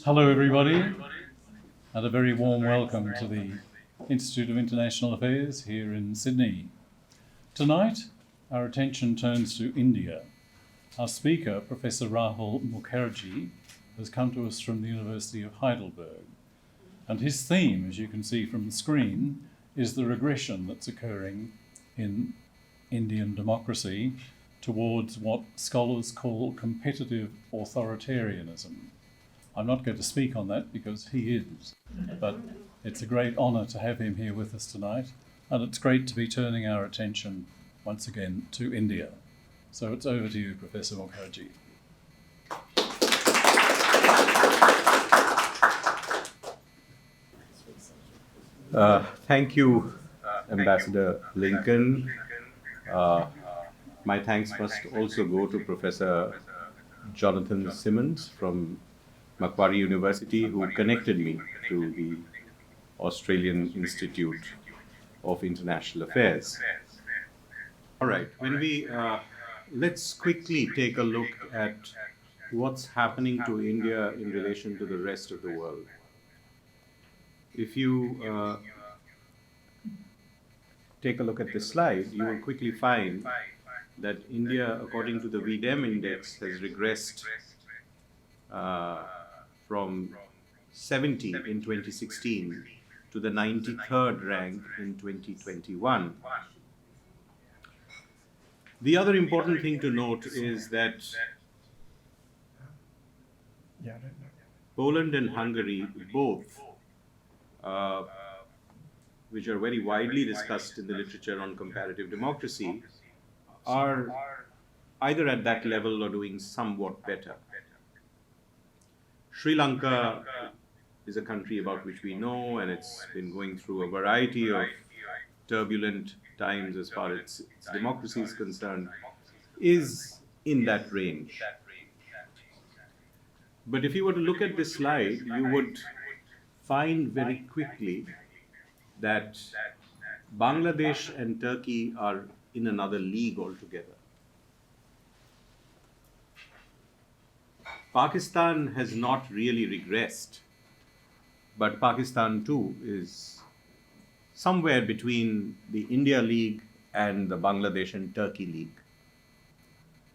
Hello everybody, and a very warm welcome to the Institute of International Affairs here in Sydney. Tonight, our attention turns to India. Our speaker, Professor Rahul Mukherji, has come to us from the University of Heidelberg, and his theme, as you can see from the screen, is the regression that's occurring in Indian democracy towards what scholars call competitive authoritarianism. I'm not going to speak on that because he is, but it's a great honour to have him here with us tonight, and it's great to be turning our attention once again to India. So it's over to you, Professor Mukherji. Thank you, Ambassador Lincoln. My thanks must also go to Professor Jonathan Simmons from Macquarie University, who connected me to the Australian Institute of International Affairs. All right, let's quickly take a look at what's happening to India in relation to the rest of the world. If you take a look at this slide, you will quickly find that India, according to the VDEM index, has regressed from 70 in 2016 to the 93rd rank in 2021. The other important thing to note is that Poland and Hungary both, which are very widely discussed in the literature on comparative democracy, are either at that level or doing somewhat better. Sri Lanka is a country about which we know, and it's been going through a variety of turbulent times as far as its democracy is concerned, is in that range. But if you were to look at this slide, you would find very quickly that Bangladesh and Turkey are in another league altogether. Pakistan has not really regressed, but Pakistan too is somewhere between the India League and the Bangladesh and Turkey League.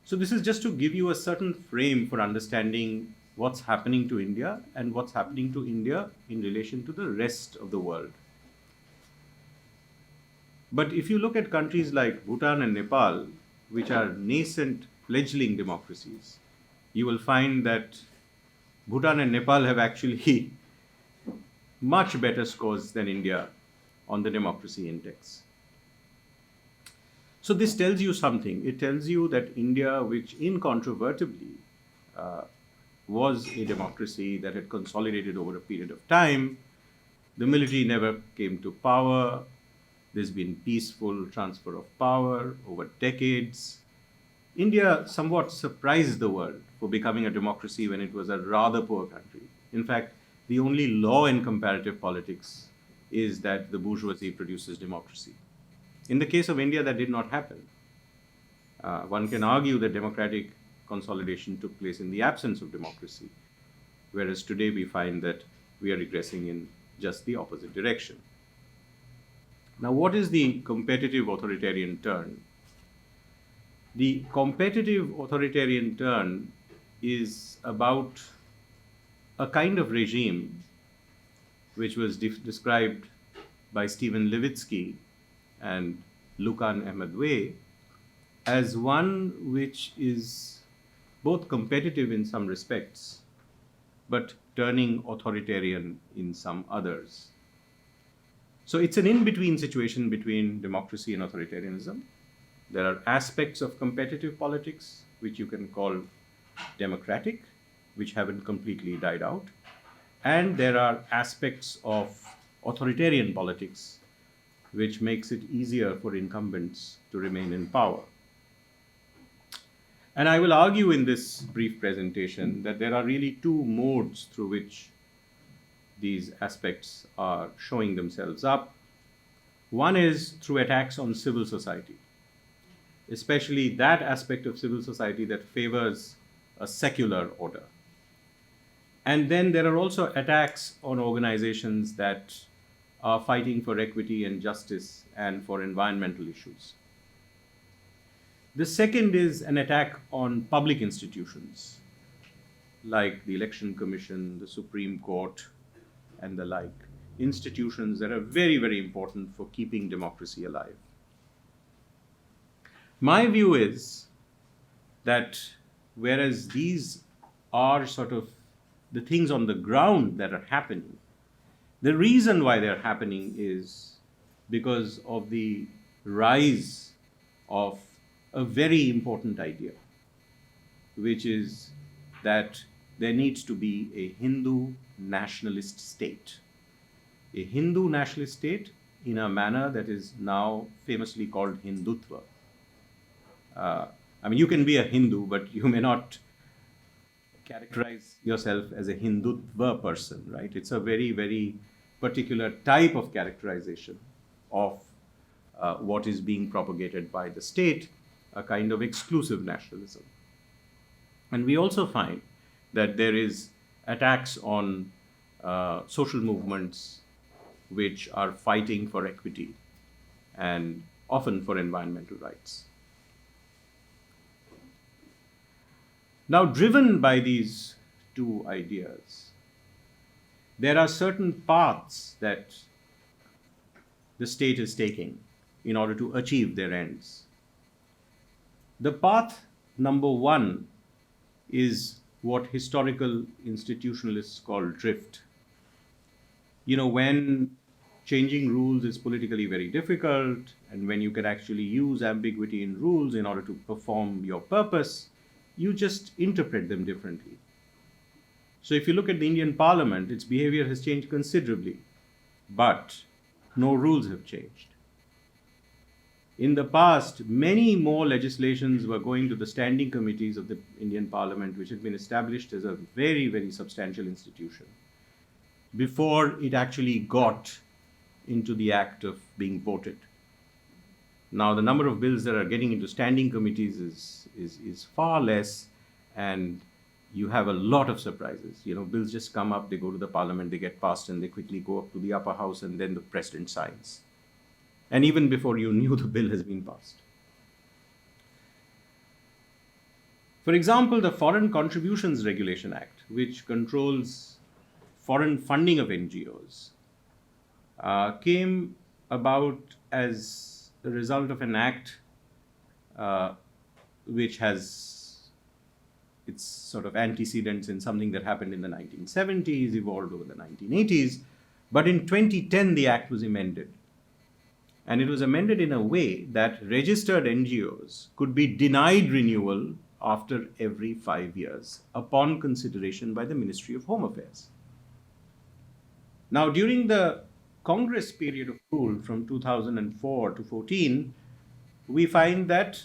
So this is just to give you a certain frame for understanding what's happening to India and what's happening to India in relation to the rest of the world. But if you look at countries like Bhutan and Nepal, which are nascent fledgling democracies, you will find that Bhutan and Nepal have actually much better scores than India on the democracy index. So this tells you something. It tells you that India, which incontrovertibly was a democracy that had consolidated over a period of time, the military never came to power. There's been peaceful transfer of power over decades. India somewhat surprised the world for becoming a democracy when it was a rather poor country. In fact, the only law in comparative politics is that the bourgeoisie produces democracy. In the case of India, that did not happen. One can argue that democratic consolidation took place in the absence of democracy, whereas today we find that we are regressing in just the opposite direction. Now, what is the competitive authoritarian turn? The competitive authoritarian turn is about a kind of regime which was described by Stephen Levitsky and Lukan Ahmedway as one which is both competitive in some respects, but turning authoritarian in some others. So it's an in-between situation between democracy and authoritarianism. There are aspects of competitive politics which you can call democratic, which haven't completely died out. And there are aspects of authoritarian politics which makes it easier for incumbents to remain in power. And I will argue in this brief presentation that there are really two modes through which these aspects are showing themselves up. One is through attacks on civil society, especially that aspect of civil society that favors a secular order. And then there are also attacks on organizations that are fighting for equity and justice and for environmental issues. The second is an attack on public institutions like the Election Commission, the Supreme Court, and the like. Institutions that are very, very important for keeping democracy alive. My view is that whereas these are sort of the things on the ground that are happening, the reason why they're happening is because of the rise of a very important idea, which is that there needs to be a Hindu nationalist state. A Hindu nationalist state in a manner that is now famously called Hindutva. I mean, you can be a Hindu, but you may not characterize yourself as a Hindutva person, right? It's a very, very particular type of characterization of what is being propagated by the state, a kind of exclusive nationalism. And we also find that there is attacks on social movements which are fighting for equity and often for environmental rights. Now, driven by these two ideas, there are certain paths that the state is taking in order to achieve their ends. The path number one is what historical institutionalists call drift. You know, when changing rules is politically very difficult, and when you can actually use ambiguity in rules in order to perform your purpose, you just interpret them differently. So if you look at the Indian Parliament, its behavior has changed considerably, but no rules have changed. In the past, many more legislations were going to the standing committees of the Indian Parliament, which had been established as a very, very substantial institution, before it actually got into the act of being voted. Now, the number of bills that are getting into standing committees is far less, and you have a lot of surprises. You know, bills just come up, they go to the parliament, they get passed, and they quickly go up to the upper house, and then the president signs. And even before you knew, the bill has been passed. For example, the Foreign Contributions Regulation Act, which controls foreign funding of NGOs, came about as the result of an act which has its sort of antecedents in something that happened in the 1970s, evolved over the 1980s. But in 2010, the act was amended. And it was amended in a way that registered NGOs could be denied renewal after every 5 years upon consideration by the Ministry of Home Affairs. Now, during the Congress period of rule from 2004 to 14, we find that,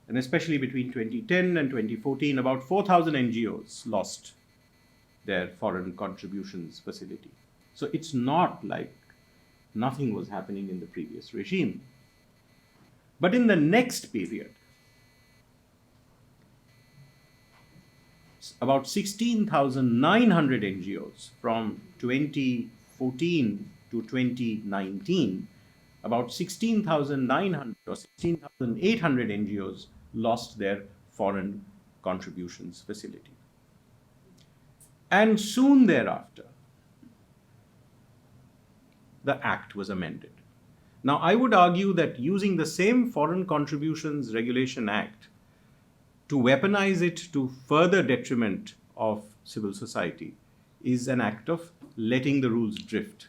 and especially between 2010 and 2014, about 4,000 NGOs lost their foreign contributions facility. So it's not like nothing was happening in the previous regime. But in the next period, about 16,900 NGOs from 2014 to 2019, about 16,900 or 16,800 NGOs lost their foreign contributions facility. And soon thereafter, the act was amended. Now, I would argue that using the same Foreign Contributions Regulation Act to weaponize it to further detriment of civil society is an act of letting the rules drift.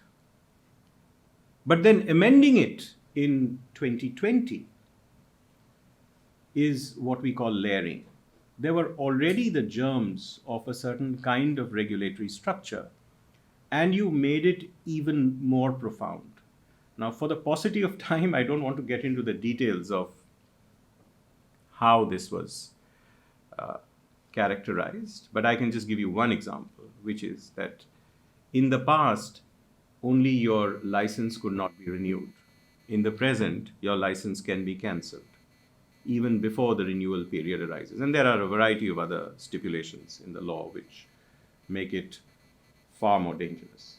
But then amending it in 2020 is what we call layering. There were already the germs of a certain kind of regulatory structure, and you made it even more profound. Now, for the paucity of time, I don't want to get into the details of how this was characterized, but I can just give you one example, which is that in the past, only your license could not be renewed. In the present, your license can be cancelled, even before the renewal period arises. And there are a variety of other stipulations in the law which make it far more dangerous.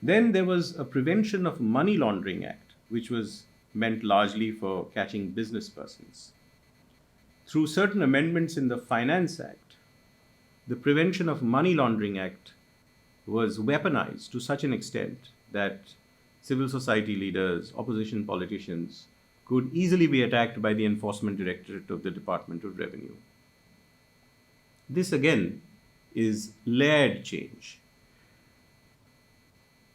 Then there was a Prevention of Money Laundering Act, which was meant largely for catching business persons. Through certain amendments in the Finance Act, the Prevention of Money Laundering Act was weaponized to such an extent that civil society leaders, opposition politicians could easily be attacked by the Enforcement Directorate of the Department of Revenue. This again is layered change.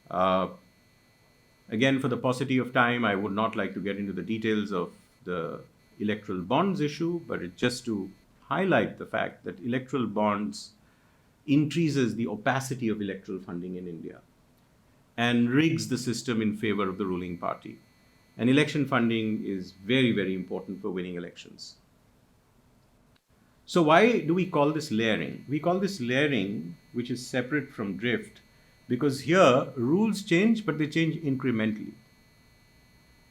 Again, for the paucity of time, I would not like to get into the details of the electoral bonds issue, but it's just to highlight the fact that electoral bonds increases the opacity of electoral funding in India and rigs the system in favor of the ruling party. And election funding is very, very important for winning elections. So why do we call this layering? We call this layering, which is separate from drift, because here rules change, but they change incrementally.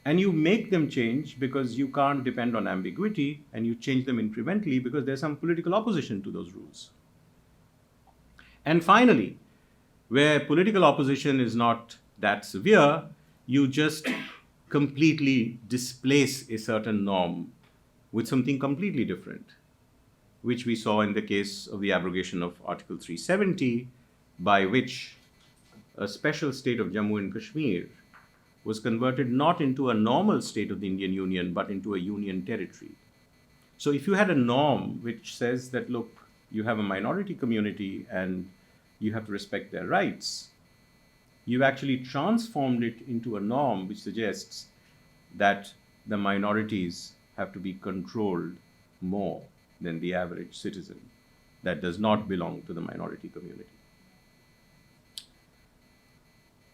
And you make them change because you can't depend on ambiguity, and you change them incrementally because there's some political opposition to those rules. And finally, where political opposition is not that severe, you just completely displace a certain norm with something completely different, which we saw in the case of the abrogation of Article 370, by which a special state of Jammu and Kashmir was converted not into a normal state of the Indian Union, but into a union territory. So if you had a norm which says that, look, you have a minority community and you have to respect their rights, you've actually transformed it into a norm which suggests that the minorities have to be controlled more than the average citizen that does not belong to the minority community.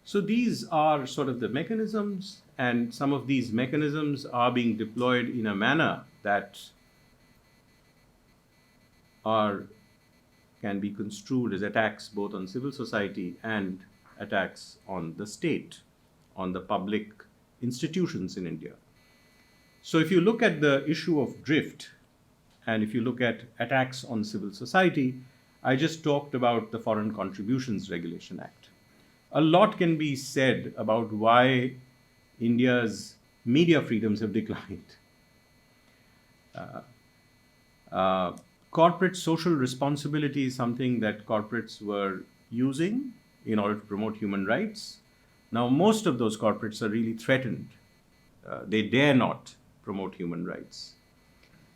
So these are sort of the mechanisms, and some of these mechanisms are being deployed in a manner that can be construed as attacks both on civil society and attacks on the state, on the public institutions in India. So if you look at the issue of drift, and if you look at attacks on civil society, I just talked about the Foreign Contributions Regulation Act. A lot can be said about why India's media freedoms have declined. Corporate social responsibility is something that corporates were using in order to promote human rights. Now, most of those corporates are really threatened. They dare not promote human rights.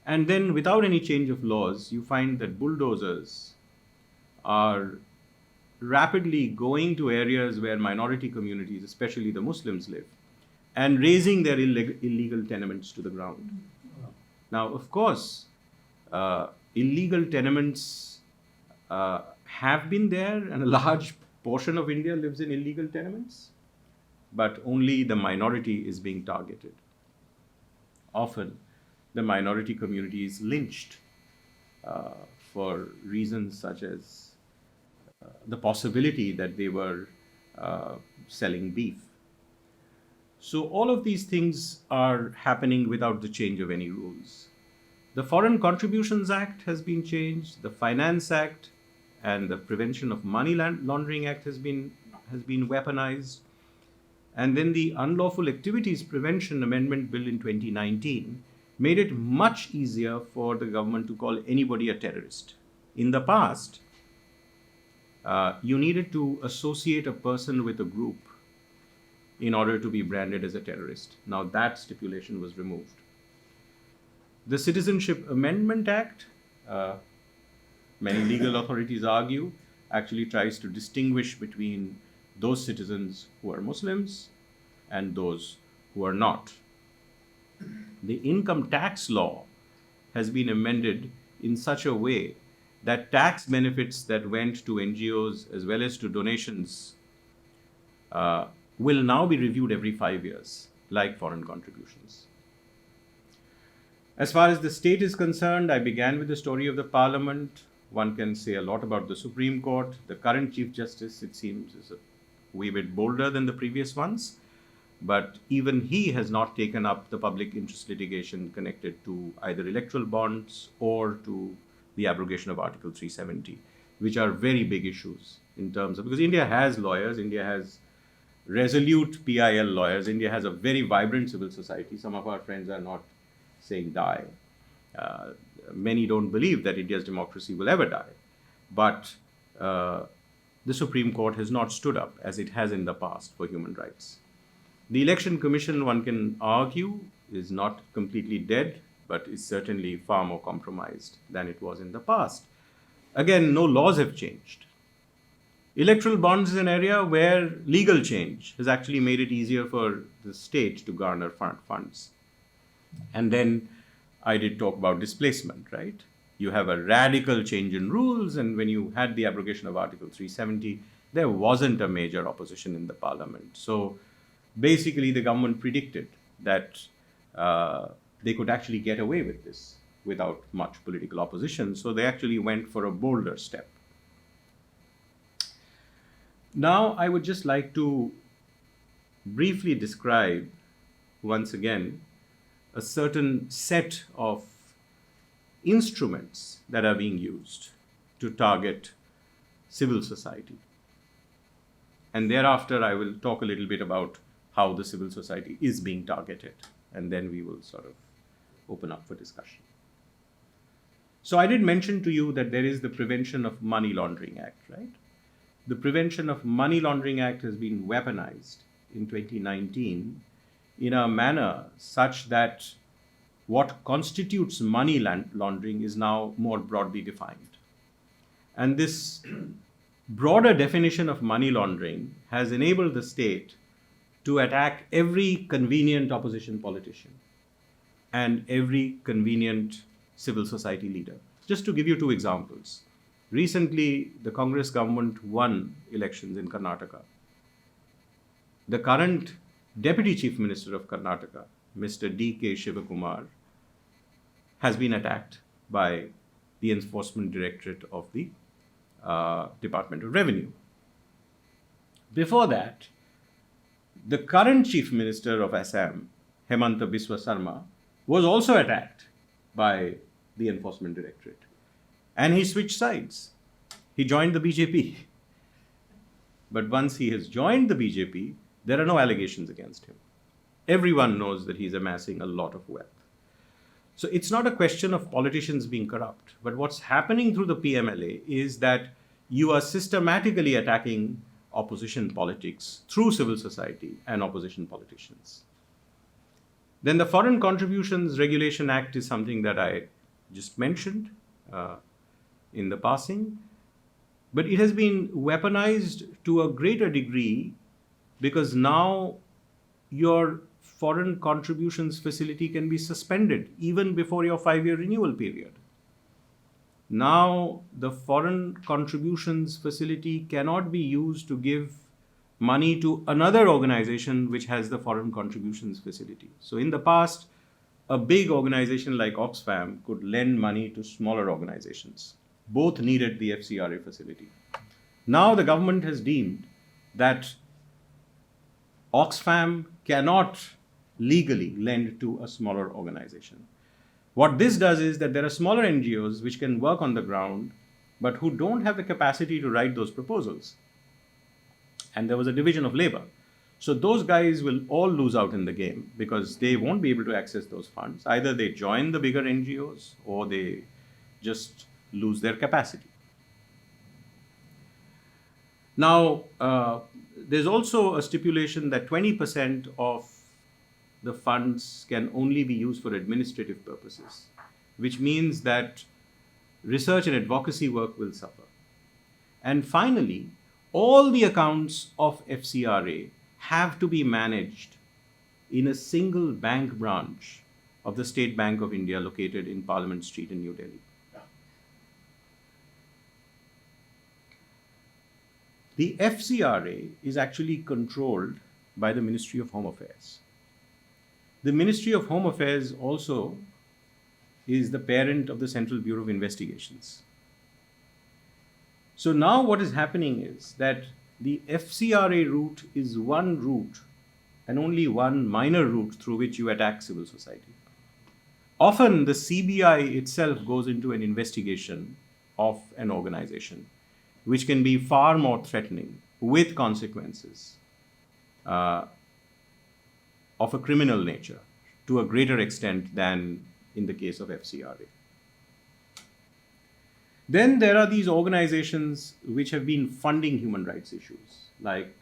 And then, without any change of laws, you find that bulldozers are rapidly going to areas where minority communities, especially the Muslims, live, and raising their illegal tenements to the ground. Now, of course, illegal tenements have been there, and a large portion of India lives in illegal tenements, but only the minority is being targeted. Often, the minority community is lynched for reasons such as the possibility that they were selling beef. So all of these things are happening without the change of any rules. The Foreign Contributions Act has been changed, the Finance Act and the Prevention of Money Laundering Act has been weaponized. And then the Unlawful Activities Prevention Amendment Bill in 2019 made it much easier for the government to call anybody a terrorist. In the past, you needed to associate a person with a group in order to be branded as a terrorist. Now that stipulation was removed. The Citizenship Amendment Act, many legal authorities argue, actually tries to distinguish between those citizens who are Muslims and those who are not. The income tax law has been amended in such a way that tax benefits that went to NGOs as well as to donations will now be reviewed every 5 years, like foreign contributions. As far as the state is concerned, I began with the story of the parliament. One can say a lot about the Supreme Court. The current Chief Justice, it seems, is a wee bit bolder than the previous ones, but even he has not taken up the public interest litigation connected to either electoral bonds or to the abrogation of Article 370. which are very big issues in terms of, because India has lawyers, India has resolute PIL lawyers, India has a very vibrant civil society. Some of our friends are not saying die. Many don't believe that India's democracy will ever die. But the Supreme Court has not stood up as it has in the past for human rights. The Election Commission, one can argue, is not completely dead, but is certainly far more compromised than it was in the past. Again, no laws have changed. Electoral bonds is an area where legal change has actually made it easier for the state to garner funds. And then I did talk about displacement, right? You have a radical change in rules, and when you had the abrogation of Article 370, there wasn't a major opposition in the parliament. So basically, the government predicted that they could actually get away with this without much political opposition. So they actually went for a bolder step. Now, I would just like to briefly describe, once again, a certain set of instruments that are being used to target civil society. And thereafter, I will talk a little bit about how the civil society is being targeted, and then we will sort of open up for discussion. So I did mention to you that there is the Prevention of Money Laundering Act, right? The Prevention of Money Laundering Act has been weaponized in 2019 in a manner such that what constitutes money laundering is now more broadly defined. And this broader definition of money laundering has enabled the state to attack every convenient opposition politician and every convenient civil society leader. Just to give you two examples. Recently, the Congress government won elections in Karnataka. The current Deputy Chief Minister of Karnataka, Mr. D.K. Shivakumar, has been attacked by the Enforcement Directorate of the Department of Revenue. Before that, the current Chief Minister of Assam, Hemanta Biswa Sarma, was also attacked by the Enforcement Directorate. And he switched sides. He joined the BJP. But once he has joined the BJP, there are no allegations against him. Everyone knows that he's amassing a lot of wealth. So it's not a question of politicians being corrupt, but what's happening through the PMLA is that you are systematically attacking opposition politics through civil society and opposition politicians. Then the Foreign Contributions Regulation Act is something that I just mentioned in the passing, but it has been weaponized to a greater degree because now your foreign contributions facility can be suspended even before your 5-year renewal period. Now the foreign contributions facility cannot be used to give money to another organization which has the foreign contributions facility. So in the past, a big organization like Oxfam could lend money to smaller organizations. Both needed the FCRA facility. Now the government has deemed that Oxfam cannot legally lend to a smaller organization. What this does is that there are smaller NGOs which can work on the ground, but who don't have the capacity to write those proposals. And there was a division of labor. So those guys will all lose out in the game because they won't be able to access those funds. Either they join the bigger NGOs or they just lose their capacity. Now, there's also a stipulation that 20% of the funds can only be used for administrative purposes, which means that research and advocacy work will suffer. And finally, all the accounts of FCRA have to be managed in a single bank branch of the State Bank of India located in Parliament Street in New Delhi. The FCRA is actually controlled by the Ministry of Home Affairs. The Ministry of Home Affairs also is the parent of the Central Bureau of Investigations. So now what is happening is that the FCRA route is one route and only one minor route through which you attack civil society. Often the CBI itself goes into an investigation of an organization. which can be far more threatening with consequences of a criminal nature to a greater extent than in the case of FCRA. Then there are these organizations which have been funding human rights issues, like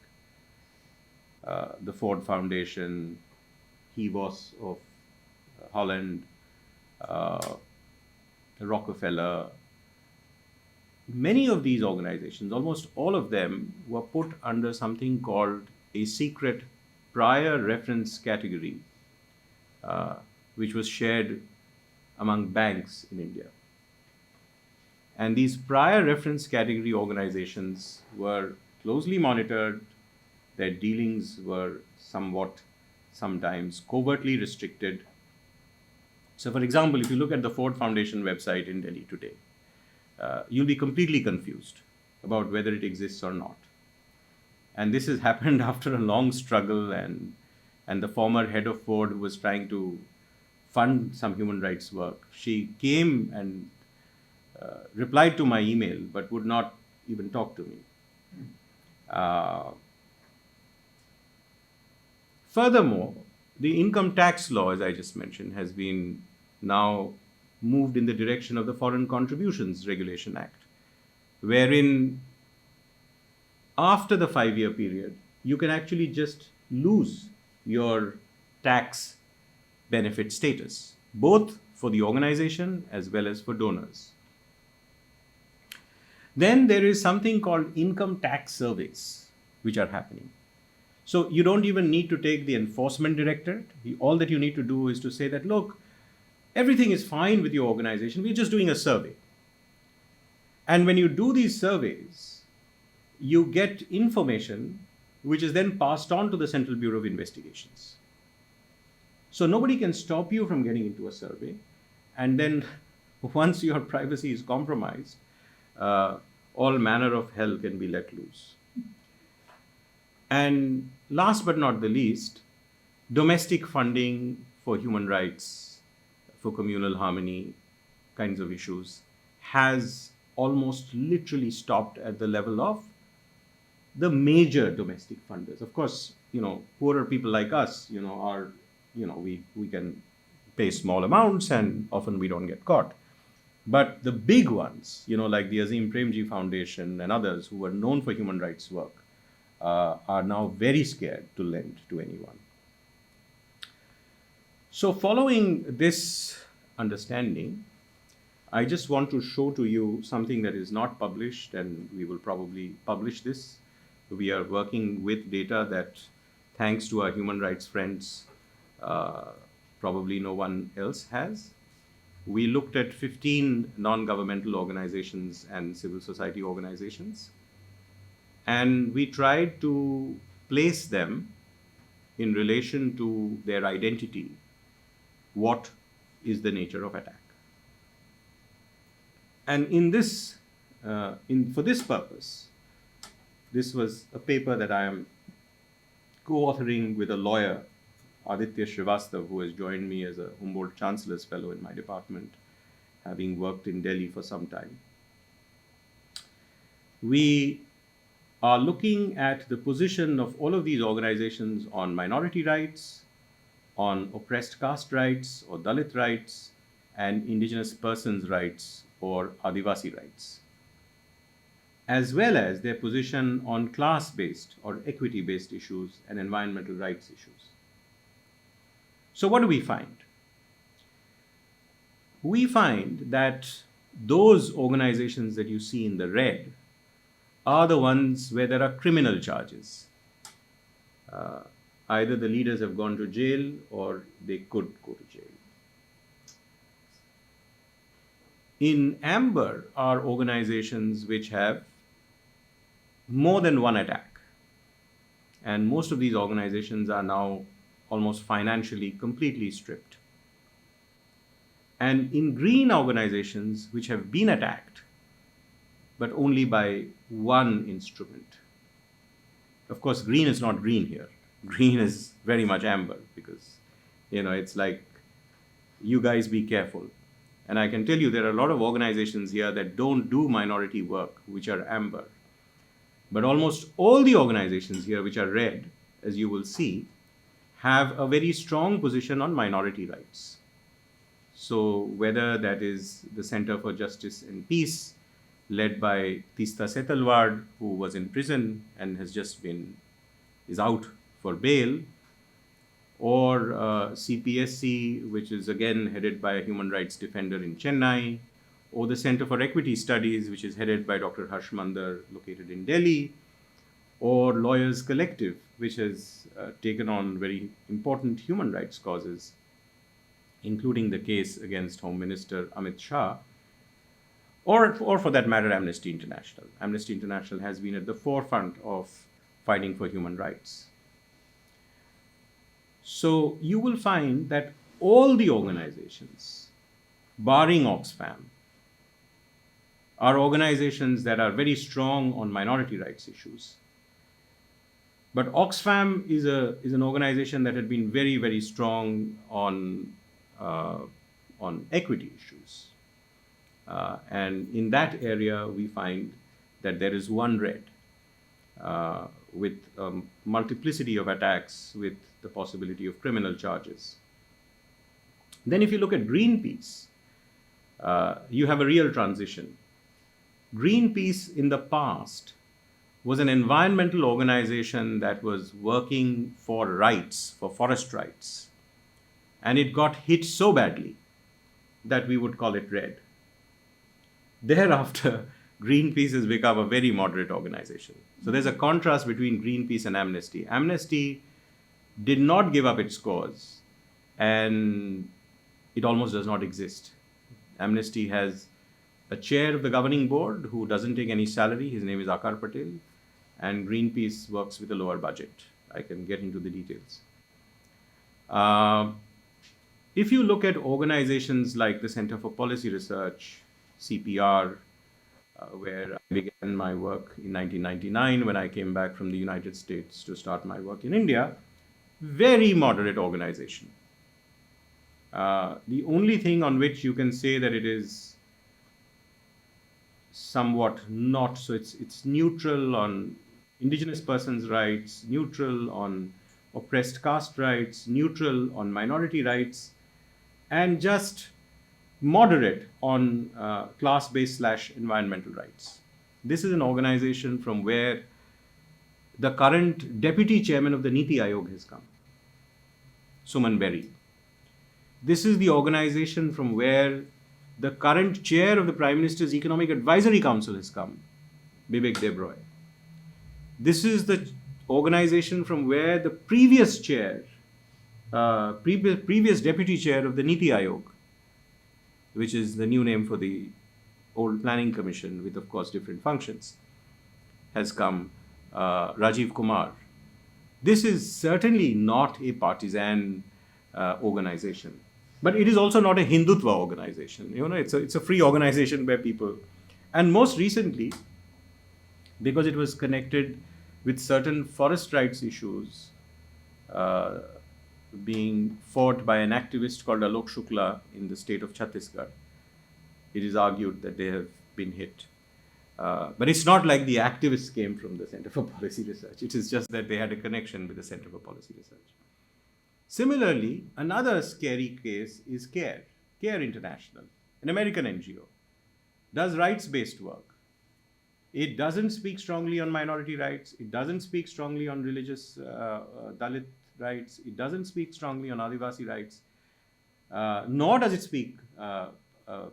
the Ford Foundation, HEVOS of Holland, Rockefeller. Many of these organizations, almost all of them, were put under something called a secret prior reference category, which was shared among banks in India. And these prior reference category organizations were closely monitored. Their dealings were sometimes covertly restricted. So, for example, if you look at the Ford Foundation website in Delhi today, you'll be completely confused about whether it exists or not. And this has happened after a long struggle, and the former head of Ford was trying to fund some human rights work. She came and replied to my email, but would not even talk to me. Furthermore, the income tax law, as I just mentioned, has been now moved in the direction of the Foreign Contributions Regulation Act, wherein after the 5-year period, you can actually just lose your tax benefit status, both for the organization as well as for donors. Then there is something called income tax surveys, which are happening. So you don't even need to take the enforcement directorate. All that you need to do is to say that, look, everything is fine with your organization. We're just doing a survey. And when you do these surveys, you get information which is then passed on to the Central Bureau of Investigations. So nobody can stop you from getting into a survey. And then once your privacy is compromised, all manner of hell can be let loose. And last but not the least, domestic funding for human rights, for communal harmony kinds of issues has almost literally stopped at the level of the major domestic funders. Of course, poorer people like us, we can pay small amounts and often we don't get caught. But the big ones, like the Azim Premji Foundation and others who were known for human rights work, are now very scared to lend to anyone. So following this understanding, I just want to show to you something that is not published, and we will probably publish this. We are working with data that, thanks to our human rights friends, probably no one else has. We looked at 15 non-governmental organizations and civil society organizations, and we tried to place them in relation to their identity. What is the nature of attack? And in this, for this purpose, this was a paper that I am co-authoring with a lawyer, Aditya Srivastav, who has joined me as a Humboldt Chancellor's Fellow in my department, having worked in Delhi for some time. We are looking at the position of all of these organizations on minority rights, on oppressed caste rights or Dalit rights, and indigenous persons' rights or Adivasi rights, as well as their position on class-based or equity-based issues and environmental rights issues. So what do we find? We find that those organizations that you see in the red are the ones where there are criminal charges. Either the leaders have gone to jail or they could go to jail. In amber are organizations which have more than one attack. And most of these organizations are now almost financially completely stripped. And in green organizations which have been attacked, but only by one instrument. Of course, green is not green here. Green is very much amber because, it's like, you guys be careful. And I can tell you there are a lot of organizations here that don't do minority work, which are amber. But almost all the organizations here, which are red, as you will see, have a very strong position on minority rights. So whether that is the Center for Justice and Peace, led by Tista Setalwad, who was in prison and has just is out for bail, or CPSC, which is again headed by a human rights defender in Chennai, or the Center for Equity Studies, which is headed by Dr. Harsh Mandar, located in Delhi, or Lawyers Collective, which has taken on very important human rights causes, including the case against Home Minister Amit Shah, or for that matter, Amnesty International. Amnesty International has been at the forefront of fighting for human rights. So you will find that all the organizations, barring Oxfam, are organizations that are very strong on minority rights issues. But Oxfam is an organization that had been very, very strong on equity issues. And in that area, we find that there is one red with multiplicity of attacks with the possibility of criminal charges. Then if you look at Greenpeace, you have a real transition. Greenpeace in the past was an environmental organization that was working for rights, for forest rights. And it got hit so badly that we would call it red. Thereafter, Greenpeace has become a very moderate organization. So there's a contrast between Greenpeace and Amnesty. Amnesty did not give up its cause, and it almost does not exist. Amnesty has a chair of the governing board who doesn't take any salary. His name is Akar Patel, and Greenpeace works with a lower budget. I can get into the details. If you look at organizations like the Center for Policy Research, CPR, where I began my work in 1999 when I came back from the United States to start my work in India, very moderate organization. The only thing on which you can say that it is somewhat not, so it's neutral on indigenous persons' rights, neutral on oppressed caste rights, neutral on minority rights, and just moderate on class-based / environmental rights. This is an organization from where the current deputy chairman of the Niti Aayog has come, Suman Berry. This is the organization from where the current chair of the Prime Minister's Economic Advisory Council has come, Bibek Debroy. This is the organization from where the previous chair, previous deputy chair of the Niti Aayog, which is the new name for the old planning commission with, of course, different functions, has come, Rajiv Kumar. This is certainly not a partisan organization, but it is also not a Hindutva organization. You know, it's a free organization where people, and most recently, because it was connected with certain forest rights issues being fought by an activist called Alok Shukla in the state of Chhattisgarh, it is argued that they have been hit. But it's not like the activists came from the Center for Policy Research. It is just that they had a connection with the Center for Policy Research. Similarly, another scary case is CARE International, an American NGO, does rights-based work. It doesn't speak strongly on minority rights. It doesn't speak strongly on religious Dalit rights. It doesn't speak strongly on Adivasi rights, nor does it speak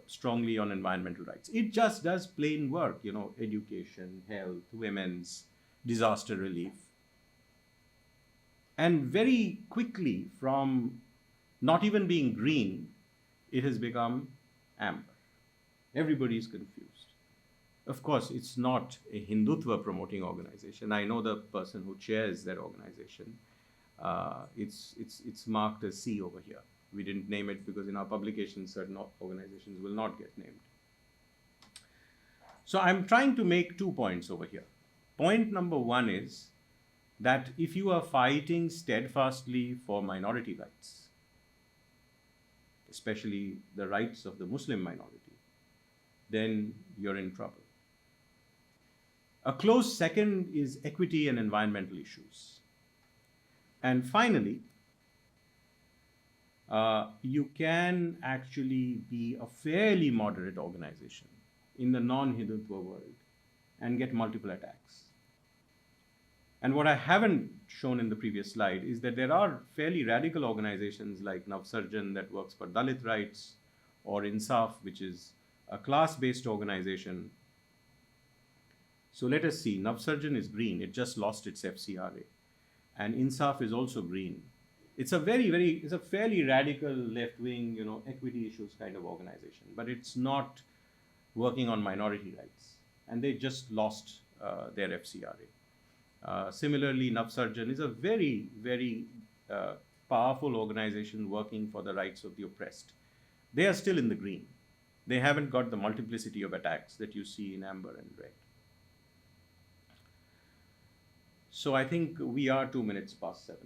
strongly on environmental rights. It just does plain work, you know, education, health, women's, disaster relief. And very quickly, from not even being green, it has become amber. Everybody is confused. Of course, it's not a Hindutva promoting organization. I know the person who chairs that organization. It's marked as C over here. We didn't name it because in our publications, certain organizations will not get named. So I'm trying to make 2 points over here. Point number 1 is that if you are fighting steadfastly for minority rights, especially the rights of the Muslim minority, then you're in trouble. A close second is equity and environmental issues. And finally, you can actually be a fairly moderate organization in the non-Hindutva world and get multiple attacks. And what I haven't shown in the previous slide is that there are fairly radical organizations like Navsarjan that works for Dalit rights, or Insaf, which is a class-based organization. So let us see, Navsarjan is green, it just lost its FCRA. And Insaf is also green. It's a it's a fairly radical left-wing, equity issues kind of organization, but it's not working on minority rights. And they just lost their FCRA. Similarly, Navsarjan is a very powerful organization working for the rights of the oppressed. They are still in the green. They haven't got the multiplicity of attacks that you see in amber and red. So I think we are 2 minutes past 7,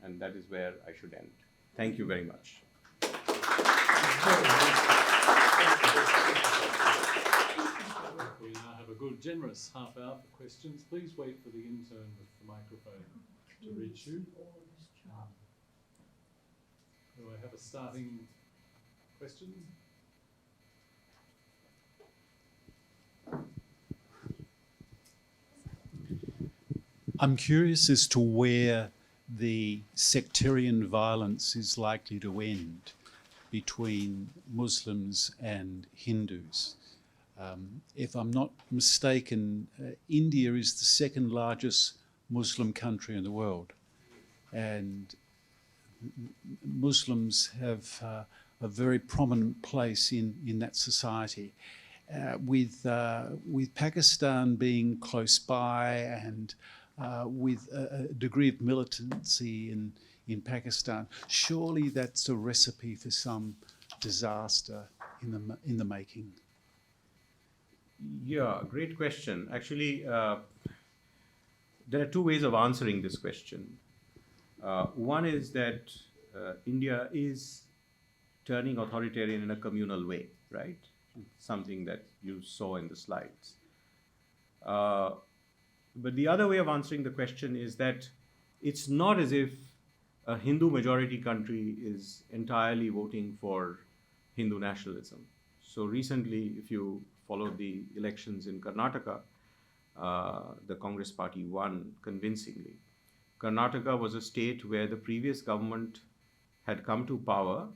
and that is where I should end. Thank you very much. We now have a good, generous half hour for questions. Please wait for the intern with the microphone to reach you. Do I have a starting question? I'm curious as to where the sectarian violence is likely to end between Muslims and Hindus. If I'm not mistaken, India is the second largest Muslim country in the world, and Muslims have a very prominent place in that society. With Pakistan being close by and with a degree of militancy in Pakistan, surely that's a recipe for some disaster in the making. Yeah, great question. Actually, there are two ways of answering this question. One is that India is turning authoritarian in a communal way, right? Something that you saw in the slides. But the other way of answering the question is that it's not as if a Hindu majority country is entirely voting for Hindu nationalism. So recently, if you followed the elections in Karnataka, the Congress party won convincingly. Karnataka was a state where the previous government had come to power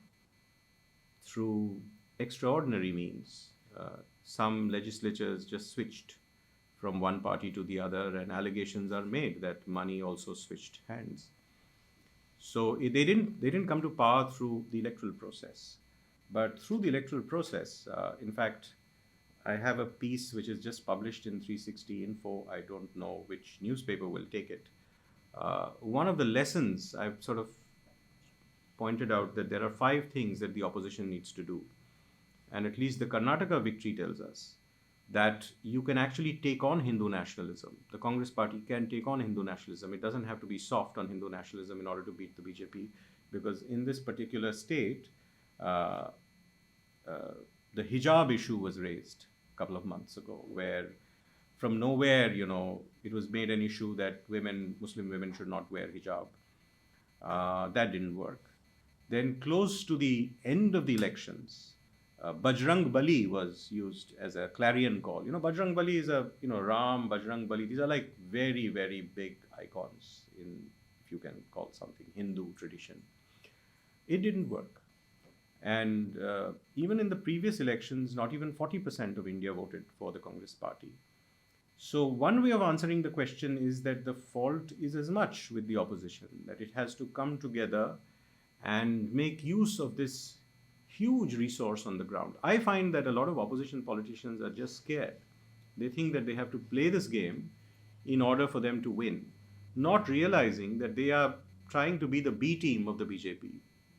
through extraordinary means. Some legislatures just switched from one party to the other, and allegations are made that money also switched hands. So they didn't come to power through the electoral process, but through the electoral process. In fact, I have a piece which is just published in 360 Info. I don't know which newspaper will take it. One of the lessons I've sort of pointed out that there are 5 things that the opposition needs to do. And at least the Karnataka victory tells us that you can actually take on Hindu nationalism. The Congress party can take on Hindu nationalism. It doesn't have to be soft on Hindu nationalism in order to beat the BJP, because in this particular state, the hijab issue was raised a couple of months ago, where from nowhere, it was made an issue that Muslim women should not wear hijab. That didn't work. Then close to the end of the elections, Bajrang Bali was used as a clarion call. Bajrang Bali is Ram, Bajrang Bali. These are like very, very big icons in, if you can call something, Hindu tradition. It didn't work. And even in the previous elections, not even 40% of India voted for the Congress party. So one way of answering the question is that the fault is as much with the opposition, that it has to come together and make use of this huge resource on the ground. I find that a lot of opposition politicians are just scared. They think that they have to play this game in order for them to win, not realizing that they are trying to be the B team of the BJP.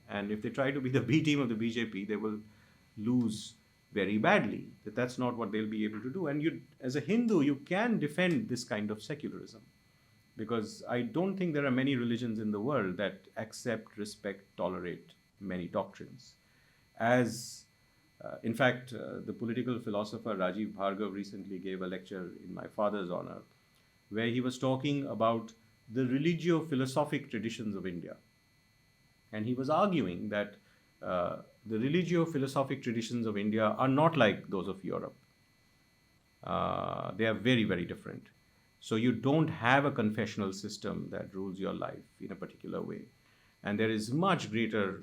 And if they try to be the B team of the BJP, they will lose very badly. That's not what they'll be able to do. And you, as a Hindu, you can defend this kind of secularism, because I don't think there are many religions in the world that accept, respect, tolerate many doctrines. In fact, the political philosopher Rajiv Bhargav recently gave a lecture in my father's honor, where he was talking about the religio-philosophic traditions of India. And he was arguing that the religio-philosophic traditions of India are not like those of Europe. They are very, very different. So you don't have a confessional system that rules your life in a particular way. And there is much greater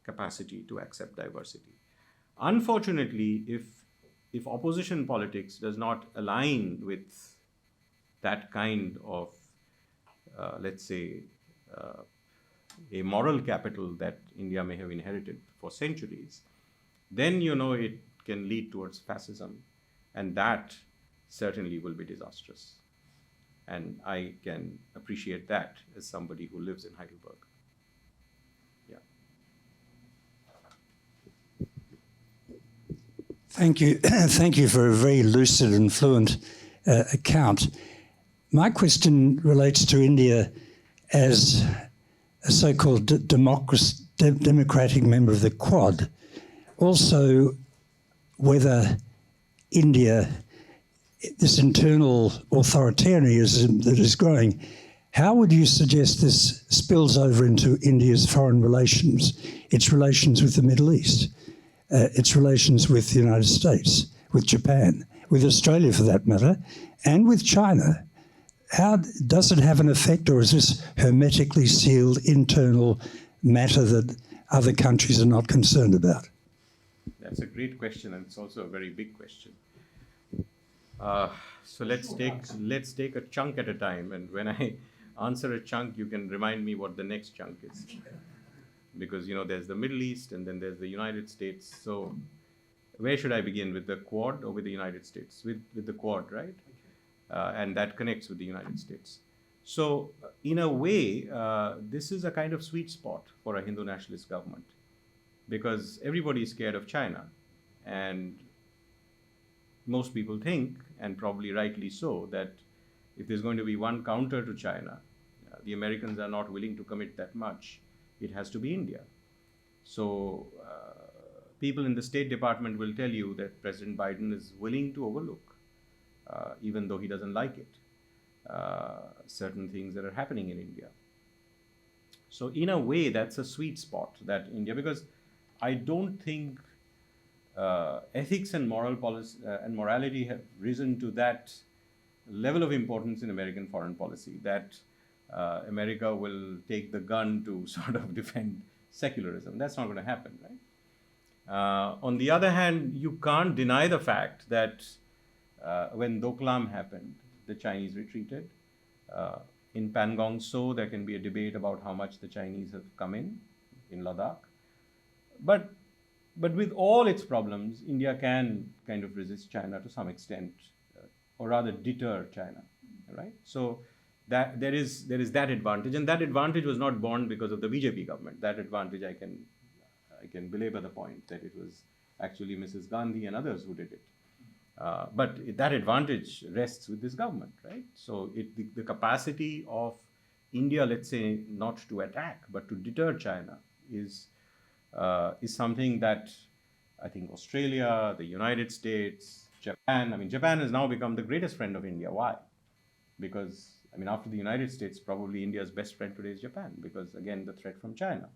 capacity to accept diversity. Unfortunately, if opposition politics does not align with that kind of, let's say, a moral capital that India may have inherited for centuries, then it can lead towards fascism, and that certainly will be disastrous. And I can appreciate that as somebody who lives in Heidelberg. Yeah. Thank you. Thank you for a very lucid and fluent account. My question relates to India as a so-called democratic member of the Quad. Also, whether India, this internal authoritarianism that is growing, how would you suggest this spills over into India's foreign relations, its relations with the Middle East, its relations with the United States, with Japan, with Australia for that matter, and with China? How does it have an effect, or is this hermetically sealed internal matter that other countries are not concerned about? That's a great question, and it's also a very big question. So let's take a chunk at a time, and when I answer a chunk, you can remind me what the next chunk is. Because there's the Middle East, and then there's the United States. So where should I begin, with the Quad or with the United States? With the Quad, right? And that connects with the United States. So in a way, this is a kind of sweet spot for a Hindu nationalist government, because everybody is scared of China, and most people think, and probably rightly so, that if there's going to be one counter to China, the Americans are not willing to commit that much. It has to be India. So people in the State Department will tell you that President Biden is willing to overlook, even though he doesn't like it, certain things that are happening in India. So in a way, that's a sweet spot, that India, because I don't think ethics and moral policy and morality have risen to that level of importance in American foreign policy, that America will take the gun to sort of defend secularism. That's not going to happen, right? On the other hand, you can't deny the fact that when Doklam happened, the Chinese retreated. In Pangong Tso, there can be a debate about how much the Chinese have come in Ladakh. But with all its problems, India can kind of resist China to some extent, or rather deter China, right? So that there is that advantage, and that advantage was not born because of the BJP government. That advantage, I can belabor the point that it was actually Mrs. Gandhi and others who did it. But that advantage rests with this government, right? So the capacity of India, let's say, not to attack but to deter China is something that I think Australia, the United States, Japan. I mean, Japan has now become the greatest friend of India. Why? Because, I mean, after the United States, probably India's best friend today is Japan, because, again, the threat from China.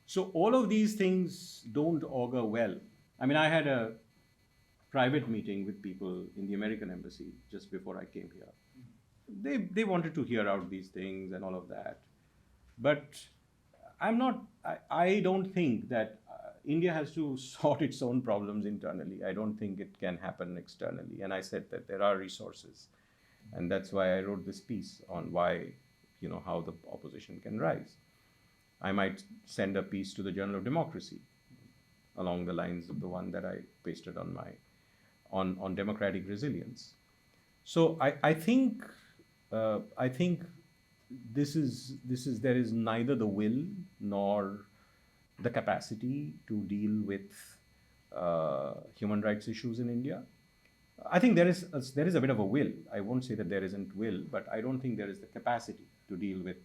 So all of these things don't augur well. I mean, I had a private meeting with people in the American embassy just before I came here. They wanted to hear out these things and all of that. But I don't think that India has to sort its own problems internally. I don't think it can happen externally. And I said that there are resources. And that's why I wrote this piece on why, how the opposition can rise. I might send a piece to the Journal of Democracy along the lines of the one that I pasted on on democratic resilience. So I think there is neither the will nor the capacity to deal with human rights issues in India. I think there is a bit of a will. I won't say that there isn't will, but I don't think there is the capacity to deal with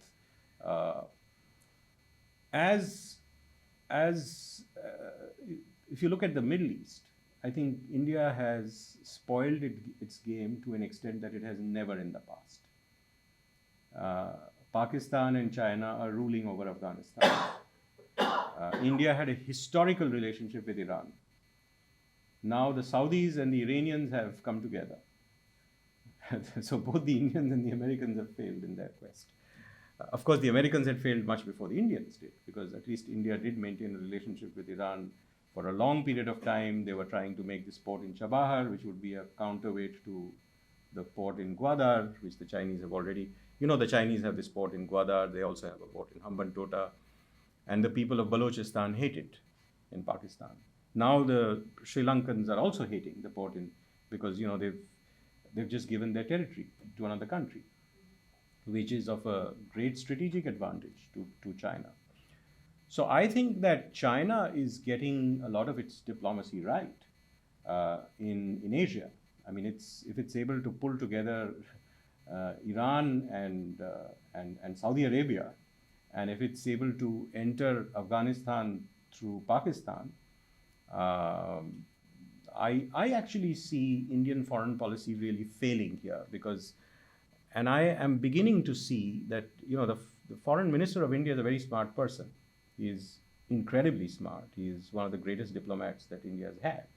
as if you look at the Middle East, I think India has spoiled its game to an extent that it has never in the past. Pakistan and China are ruling over Afghanistan. India had a historical relationship with Iran. Now the Saudis and the Iranians have come together. So both the Indians and the Americans have failed in their quest. Of course, the Americans had failed much before the Indians did, because at least India did maintain a relationship with Iran for a long period of time. They were trying to make this port in Chabahar, which would be a counterweight to the port in Gwadar, which the Chinese have already. You know, the Chinese have this port in Gwadar. They also have a port in Hambantota. And the people of Balochistan hate it in Pakistan. Now the Sri Lankans are also hating the port because, you know, they've just given their territory to another country, which is of a great strategic advantage to China. So I think that China is getting a lot of its diplomacy right in Asia. I mean, if it's able to pull together Iran and Saudi Arabia, and if it's able to enter Afghanistan through Pakistan, I actually see Indian foreign policy really failing here, and I am beginning to see that, you know, the foreign minister of India is a very smart person. He is incredibly smart. He is one of the greatest diplomats that India has had.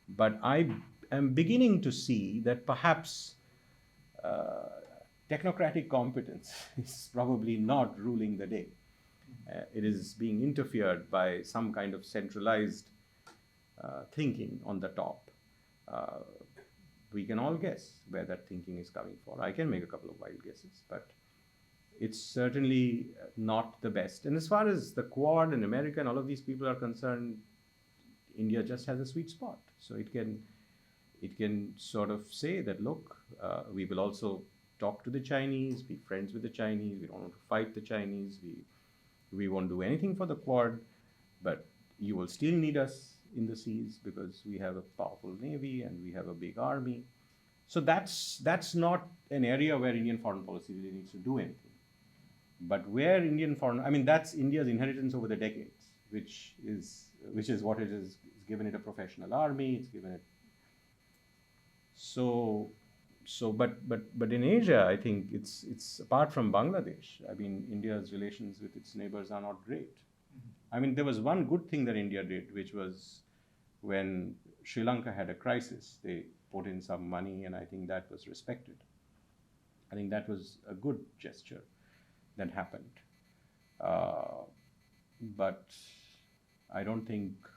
But I am beginning to see that perhaps technocratic competence is probably not ruling the day. It is being interfered by some kind of centralized thinking on the top. We can all guess where that thinking is coming from. I can make a couple of wild guesses, but it's certainly not the best. And as far as the Quad and America and all of these people are concerned, India just has a sweet spot. So it can sort of say that, look, we will also talk to the Chinese, be friends with the Chinese. We don't want to fight the Chinese. We won't do anything for the Quad, but you will still need us in the seas because we have a powerful navy and we have a big army. So that's not an area where Indian foreign policy really needs to do anything. But where that's India's inheritance over the decades, which is what it is. It's given it a professional army. It's given it. But in Asia, I think it's apart from Bangladesh. I mean, India's relations with its neighbors are not great. I mean, there was one good thing that India did, which was when Sri Lanka had a crisis, they put in some money, and I think that was respected. I think that was a good gesture that happened. But I don't think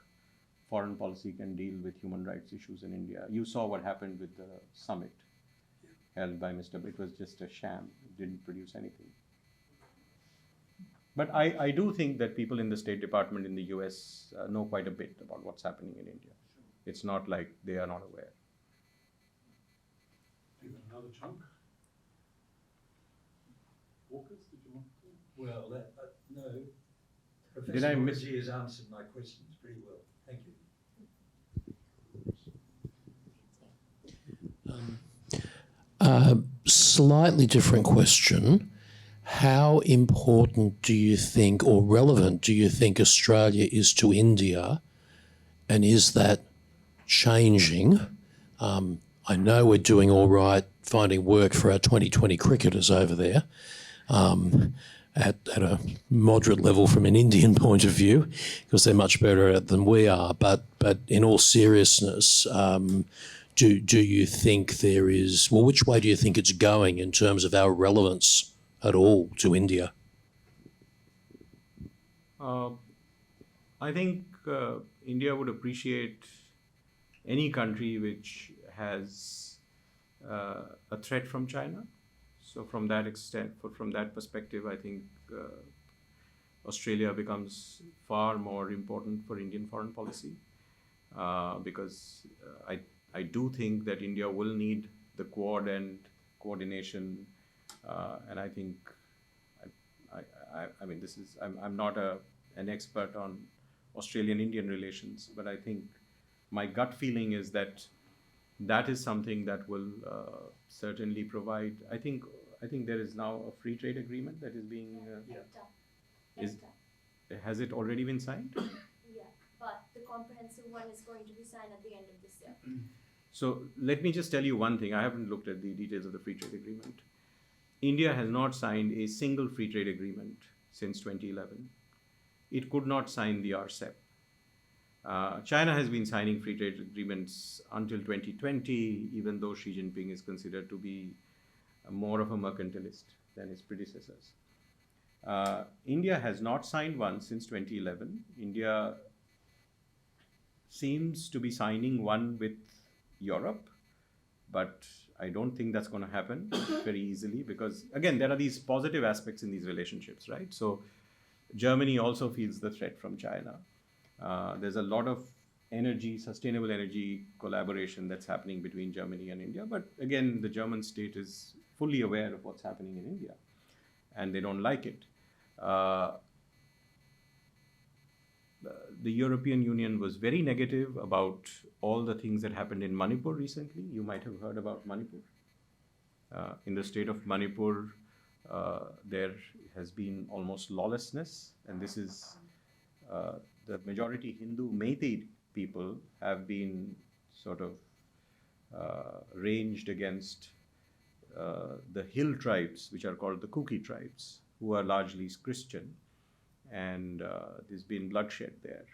foreign policy can deal with human rights issues in India. You saw what happened with the summit held by it was just a sham. It didn't produce anything. But I do think that people in the State Department in the US know quite a bit about what's happening in India. It's not like they are not aware. Another chunk? Walkers, did you want to? Well, no. Did Professor I miss- Mukherji has answered my questions pretty well. Thank you. Slightly different question. How important do you think, or relevant do you think, Australia is to India, and is that changing? I know we're doing all right finding work for our 2020 cricketers over there, at a moderate level from an Indian point of view, because they're much better at it than we are. But in all seriousness, do you think there is, well, which way do you think it's going in terms of our relevance at all to India? I think India would appreciate any country which has a threat from China. So from that extent, from that perspective, I think Australia becomes far more important for Indian foreign policy, because I do think that India will need the Quad and coordination, and I think I mean, I'm not an expert on Australian-Indian relations, but I think my gut feeling is that is something that will certainly provide. I think there is now a free trade agreement that is being Has it already been signed? Yeah, but the comprehensive one is going to be signed at the end of this year. So let me just tell you one thing. I haven't looked at the details of the free trade agreement. India has not signed a single free trade agreement since 2011. It could not sign the RCEP. China has been signing free trade agreements until 2020, even though Xi Jinping is considered to be more of a mercantilist than his predecessors. India has not signed one since 2011. India seems to be signing one with Europe, but I don't think that's going to happen very easily because, again, there are these positive aspects in these relationships, right? So Germany also feels the threat from China. There's a lot of energy, sustainable energy collaboration that's happening between Germany and India. But again, the German state is fully aware of what's happening in India and they don't like it. The European Union was very negative about all the things that happened in Manipur recently. You might have heard about Manipur. In the state of Manipur, there has been almost lawlessness, and this is the majority Hindu Meitei people have been sort of ranged against the hill tribes, which are called the Kuki tribes, who are largely Christian, and there's been bloodshed there.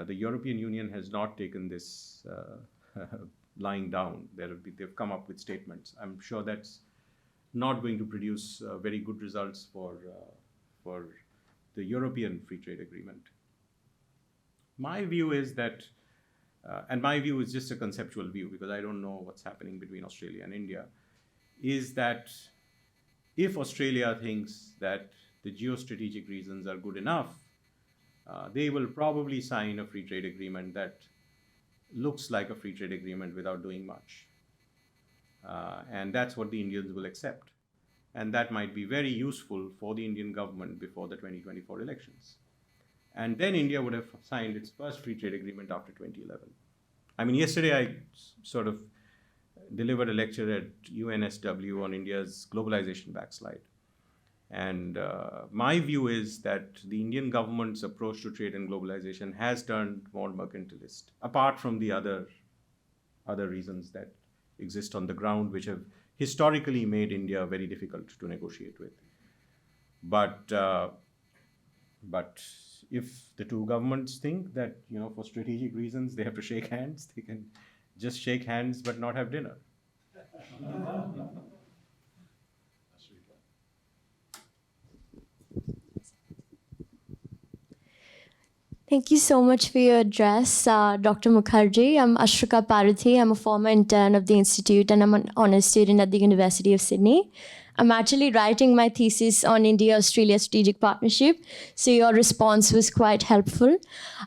The European Union has not taken this lying down. They've come up with statements. I'm sure that's not going to produce very good results for the European Free Trade Agreement. My view is that, and my view is just a conceptual view because I don't know what's happening between Australia and India, is that if Australia thinks that the geostrategic reasons are good enough, they will probably sign a free trade agreement that looks like a free trade agreement without doing much. And that's what the Indians will accept. And that might be very useful for the Indian government before the 2024 elections. And then India would have signed its first free trade agreement after 2011. I mean, yesterday I sort of delivered a lecture at UNSW on India's globalization backslide. And my view is that the Indian government's approach to trade and globalization has turned more mercantilist, apart from the other reasons that exist on the ground, which have historically made India very difficult to negotiate with. But if the two governments think that, for strategic reasons, they have to shake hands, they can just shake hands but not have dinner. Thank you so much for your address, Dr. Mukherjee. I'm Ashrika Parathi. I'm a former intern of the Institute and I'm an honours student at the University of Sydney. I'm actually writing my thesis on India-Australia strategic partnership, so your response was quite helpful.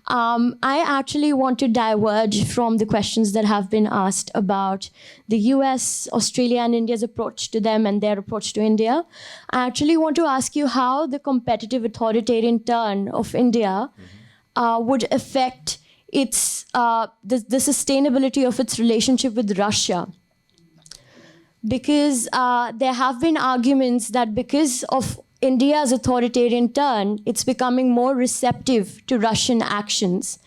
I actually want to diverge from the questions that have been asked about the US, Australia, and India's approach to them and their approach to India. I actually want to ask you how the competitive authoritarian turn of India would affect its the sustainability of its relationship with Russia. Because there have been arguments that because of India's authoritarian turn, it's becoming more receptive to Russian actions.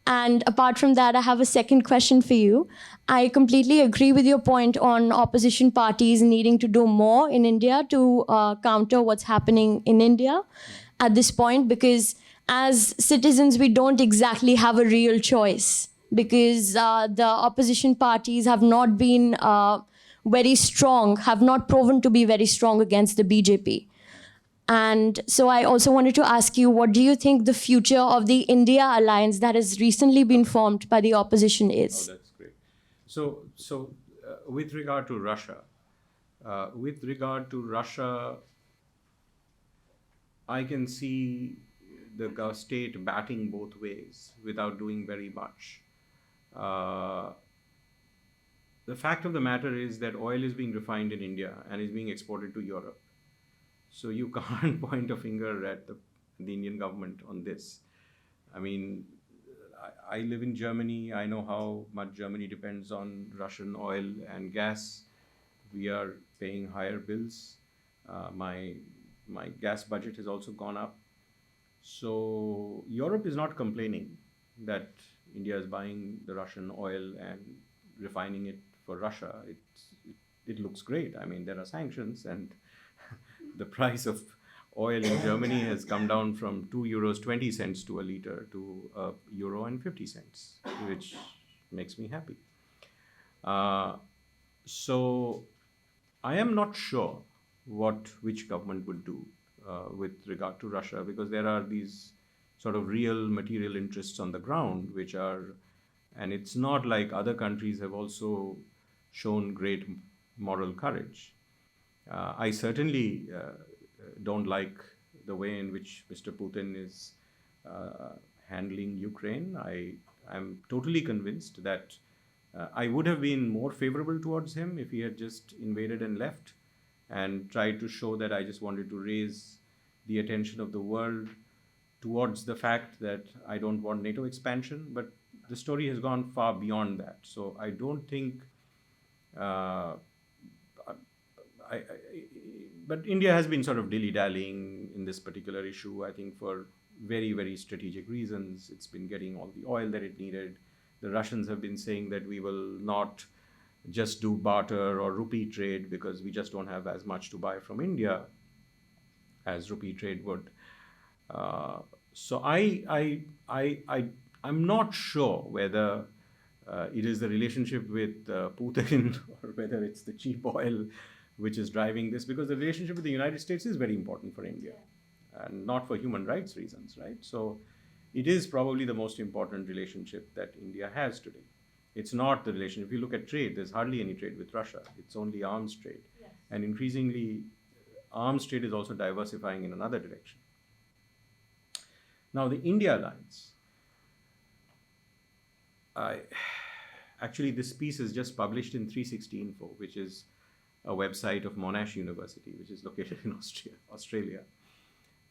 And apart from that, I have a second question for you. I completely agree with your point on opposition parties needing to do more in India to counter what's happening in India at this point, because as citizens, we don't exactly have a real choice because the opposition parties have not been very strong, have not proven to be very strong against the BJP. And so I also wanted to ask you, what do you think the future of the India alliance that has recently been formed by the opposition is? Oh, that's great. So with regard to Russia, I can see the state batting both ways without doing very much. The fact of the matter is that oil is being refined in India and is being exported to Europe. So you can't point a finger at the Indian government on this. I mean, I live in Germany. I know how much Germany depends on Russian oil and gas. We are paying higher bills. My gas budget has also gone up. So Europe is not complaining that India is buying the Russian oil and refining it for Russia. It looks great. I mean, there are sanctions, and the price of oil in Germany has come down from 2 euros 20 cents to a liter to euro and 50 cents, which makes me happy. So I am not sure which government would do with regard to Russia, because there are these sort of real material interests on the ground, which are, and it's not like other countries have also shown great moral courage. I certainly don't like the way in which Mr. Putin is handling Ukraine. I'm totally convinced that I would have been more favorable towards him if he had just invaded and left and tried to show that I just wanted to raise the attention of the world towards the fact that I don't want NATO expansion. But the story has gone far beyond that. So I don't think, but India has been sort of dilly-dallying in this particular issue, I think, for very, very strategic reasons. It's been getting all the oil that it needed. The Russians have been saying that we will not just do barter or rupee trade because we just don't have as much to buy from India as rupee trade would. So I'm not sure whether it is the relationship with Putin or whether it's the cheap oil which is driving this, because the relationship with the United States is very important for India, and not for human rights reasons, right? So it is probably the most important relationship that India has today. It's not the relationship. If you look at trade, there's hardly any trade with Russia. It's only arms trade. Yes. And increasingly, arms trade is also diversifying in another direction. Now, the India alliance. Actually, this piece is just published in 360 Info, which is a website of Monash University, which is located in Australia.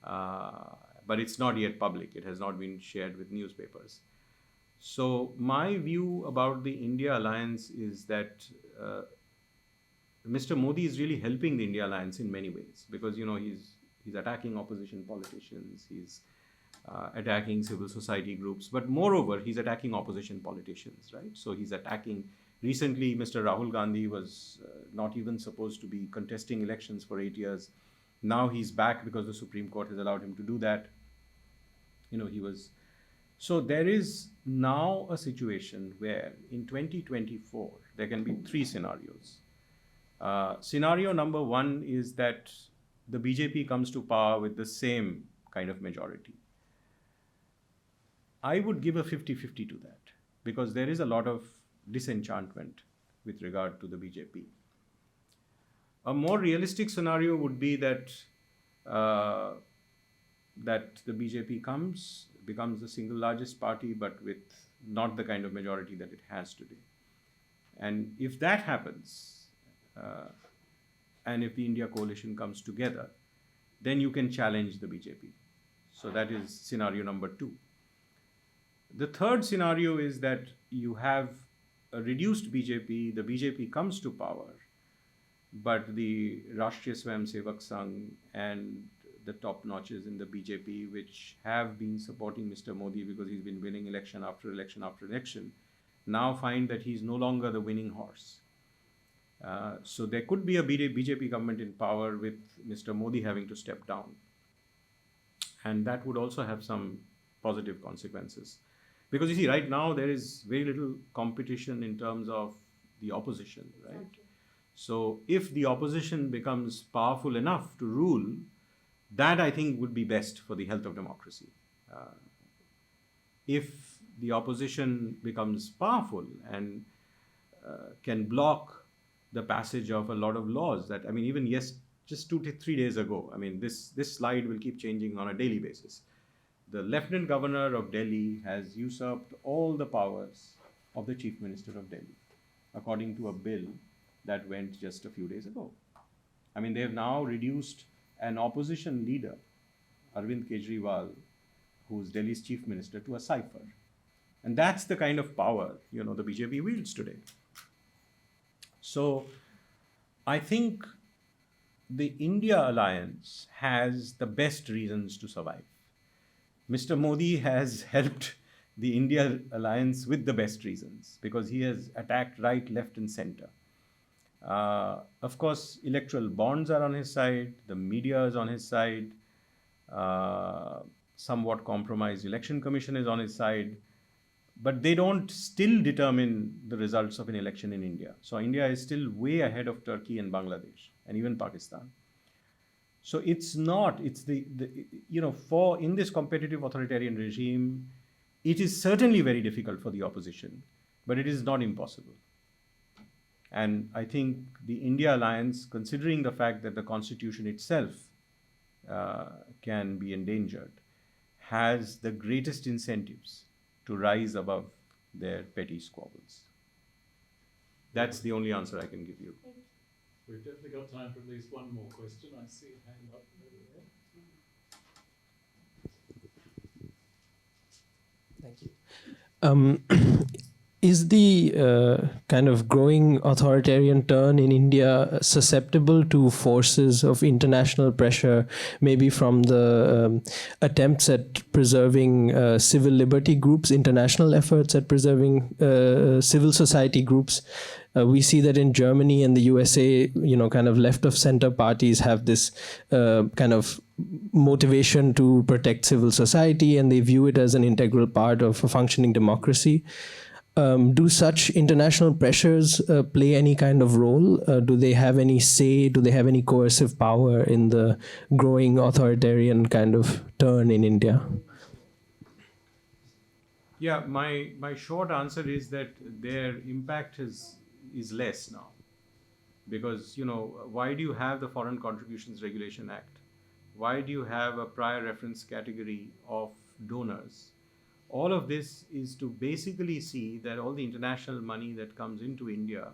But it's not yet public. It has not been shared with newspapers. So my view about the India alliance is that Mr. Modi is really helping the India alliance in many ways, because he's attacking opposition politicians, he's attacking civil society groups, but moreover he's attacking opposition politicians, right? So he's attacking. Recently, Mr. Rahul Gandhi was not even supposed to be contesting elections for 8 years. Now he's back because the Supreme Court has allowed him to do that. So there is now a situation where in 2024, there can be three scenarios. Scenario number one is that the BJP comes to power with the same kind of majority. I would give a 50-50 to that, because there is a lot of disenchantment with regard to the BJP. A more realistic scenario would be that that the BJP becomes the single largest party, but with not the kind of majority that it has today. And if that happens, and if the India coalition comes together, then you can challenge the BJP. So that is scenario number two. The third scenario is that you have a reduced BJP, the BJP comes to power, but the Rashtriya Swayamsevak Sangh and the top notches in the BJP, which have been supporting Mr. Modi because he's been winning election after election after election, now find that he's no longer the winning horse. So there could be a BJP government in power with Mr. Modi having to step down. And that would also have some positive consequences. Because you see, right now there is very little competition in terms of the opposition, right? Exactly. So if the opposition becomes powerful enough to rule, that I think would be best for the health of democracy. If the opposition becomes powerful and can block the passage of a lot of laws that, I mean, even just 2 to 3 days ago, I mean, this slide will keep changing on a daily basis. The Lieutenant Governor of Delhi has usurped all the powers of the Chief Minister of Delhi, according to a bill that went just a few days ago. I mean, they have now reduced an opposition leader, Arvind Kejriwal, who's Delhi's Chief Minister, to a cipher. And that's the kind of power, the BJP wields today. So I think the India alliance has the best reasons to survive. Mr. Modi has helped the India alliance with the best reasons because he has attacked right, left, and center. Of course, electoral bonds are on his side, the media is on his side, somewhat compromised election commission is on his side, but they don't still determine the results of an election in India. So India is still way ahead of Turkey and Bangladesh and even Pakistan. So it's not, it's for in this competitive authoritarian regime, it is certainly very difficult for the opposition, but it is not impossible. And I think the India alliance, considering the fact that the constitution itself can be endangered, has the greatest incentives to rise above their petty squabbles. That's the only answer I can give you. We've definitely got time for at least one more question. I see a hand up over there. Thank you. Is the kind of growing authoritarian turn in India susceptible to forces of international pressure, maybe from the attempts at preserving civil liberty groups, international efforts at preserving civil society groups? We see that in Germany and the USA, kind of left of center parties have this kind of motivation to protect civil society, and they view it as an integral part of a functioning democracy. Do such international pressures play any kind of role? Do they have any say? Do they have any coercive power in the growing authoritarian kind of turn in India? Yeah, my short answer is that their impact is less now. Because, why do you have the Foreign Contributions Regulation Act? Why do you have a prior reference category of donors? All of this is to basically see that all the international money that comes into India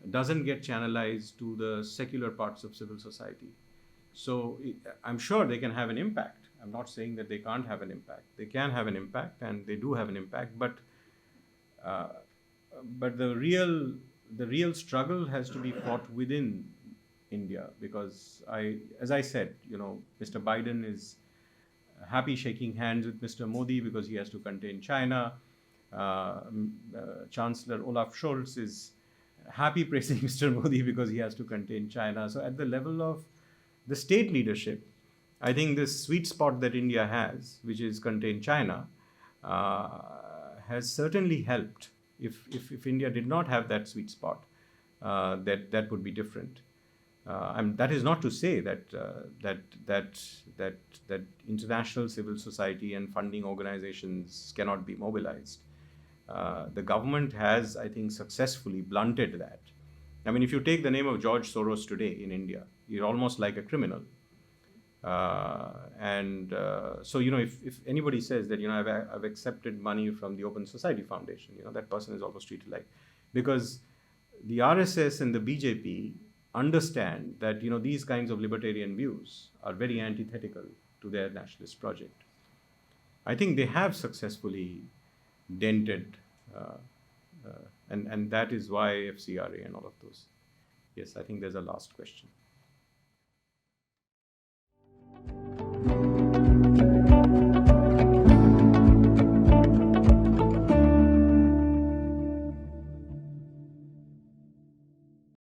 doesn't get channelized to the secular parts of civil society. So I'm sure they can have an impact. I'm not saying that they can't have an impact. They can have an impact, and they do have an impact. But the real struggle has to be fought within India, because as I said, Mr. Biden is happy shaking hands with Mr. Modi because he has to contain China. Chancellor Olaf Scholz is happy praising Mr. Modi because he has to contain China. So at the level of the state leadership, I think this sweet spot that India has, which is contain China, has certainly helped. If India did not have that sweet spot, that would be different. And that is not to say that international civil society and funding organizations cannot be mobilized. The government has, I think, successfully blunted that. I mean, if you take the name of George Soros today in India, you're almost like a criminal. So, if anybody says that, I've accepted money from the Open Society Foundation, that person is almost treated like, because the RSS and the BJP understand that, these kinds of libertarian views are very antithetical to their nationalist project. I think they have successfully dented, and that is why FCRA and all of those. Yes, I think there's a last question.